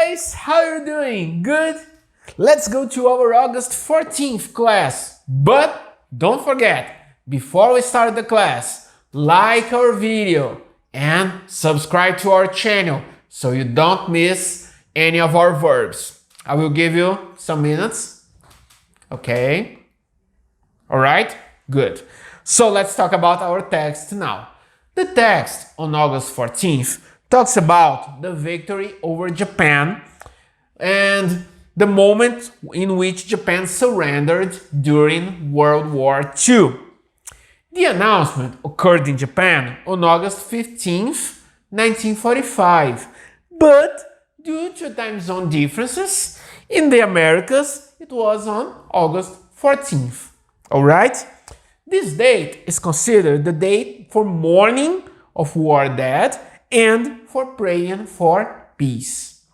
guys, how are you doing? Good? Let's go to our August 14th class. But don't forget, before we start the class, like our video and subscribe to our channel so you don't miss any of our verbs. I will give you some minutes. Okay? Alright? Good. So let's talk about our text now. The text on August 14th talks about the victory over Japan and the moment in which Japan surrendered during World War II. The announcement occurred in Japan on August 15th, 1945, but due to time zone differences, in the Americas it was on August 14th. Alright? This date is considered the date for mourning of war dead and for praying for peace.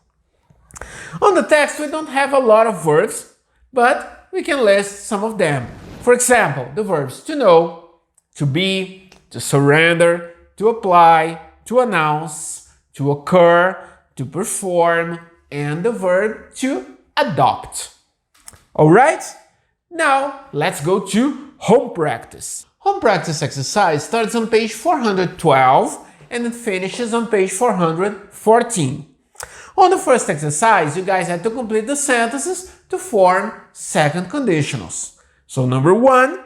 On the text, we don't have a lot of verbs, but we can list some of them. For example, the verbs to know, to be, to surrender, to apply, to announce, to occur, to perform, and the verb to adopt. Alright? Now, let's go to home practice. Home practice exercise starts on page 412 and it finishes on page 414. On the first exercise, you guys had to complete the sentences to form second conditionals. So number 1,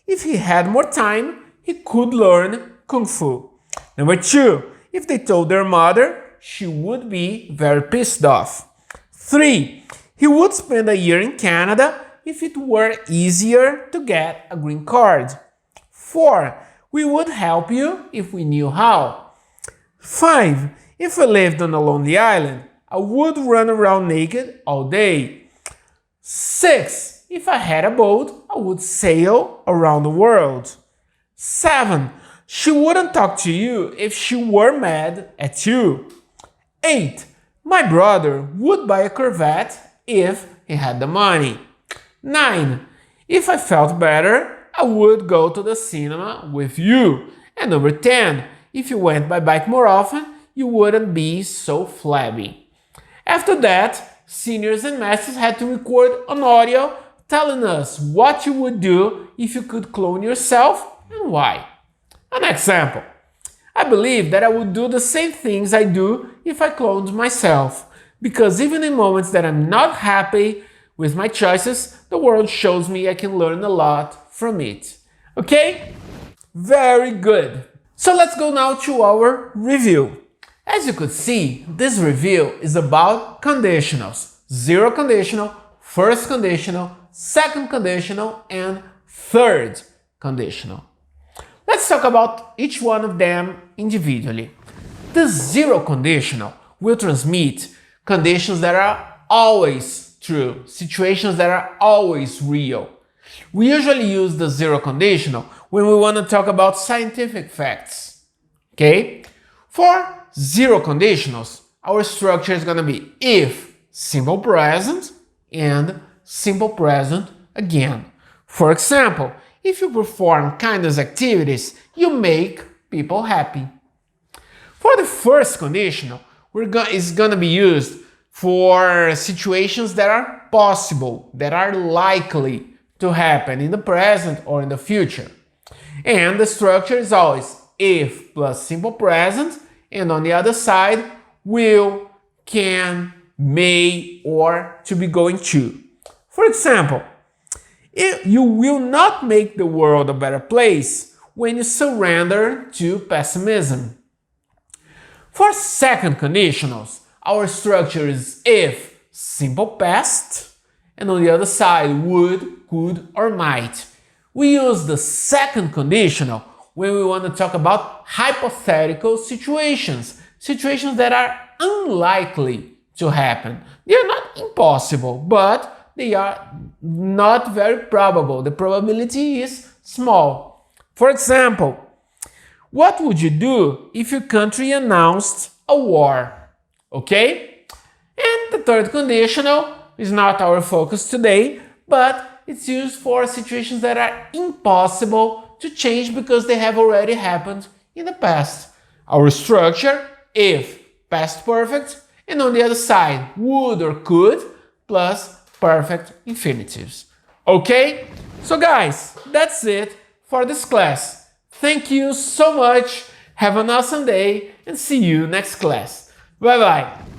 if he had more time, he could learn Kung Fu. Number 2, if they told their mother, she would be very pissed off. 3, he would spend a year in Canada if it were easier to get a green card. 4, we would help you if we knew how. 5, if I lived on a lonely island, I would run around naked all day. 6, if I had a boat, I would sail around the world. 7, she wouldn't talk to you if she were mad at you. 8, my brother would buy a Corvette if he had the money. 9, if I felt better, I would go to the cinema with you. And number 10, if you went by bike more often, you wouldn't be so flabby. After that, seniors and masters had to record an audio telling us what you would do if you could clone yourself and why. An example. I believe that I would do the same things I do if I cloned myself, because even in moments that I'm not happy with my choices, the world shows me I can learn a lot from it. Okay? Very good. So let's go now to our review. As you could see, this review is about conditionals. Zero conditional, first conditional, second conditional, and third conditional. Let's talk about each one of them individually. The zero conditional will transmit conditions that are always true, situations that are always real. We usually use the zero conditional when we want to talk about scientific facts. Okay? For zero conditionals, our structure is going to be if, simple present, and simple present again. For example, if you perform kindness activities, you make people happy. For the first conditional, it's going to be used for situations that are possible, that are likely to happen in the present or in the future. And the structure is always if plus simple present, and on the other side, will, can, may, or to be going to. For example, you will not make the world a better place when you surrender to pessimism. For second conditionals, our structure is if, simple past, and on the other side, would, could, or might. We use the second conditional when we want to talk about hypothetical situations, situations that are unlikely to happen. They are not impossible, but they are not very probable. The probability is small. For example, what would you do if your country announced a war? Okay? And the third conditional is not our focus today, but it's used for situations that are impossible to change because they have already happened in the past. Our structure, if, past perfect, and on the other side, would or could plus perfect infinitives. Okay? So guys, that's it for this class. Thank you so much. Have an awesome day and see you next class. Bye bye.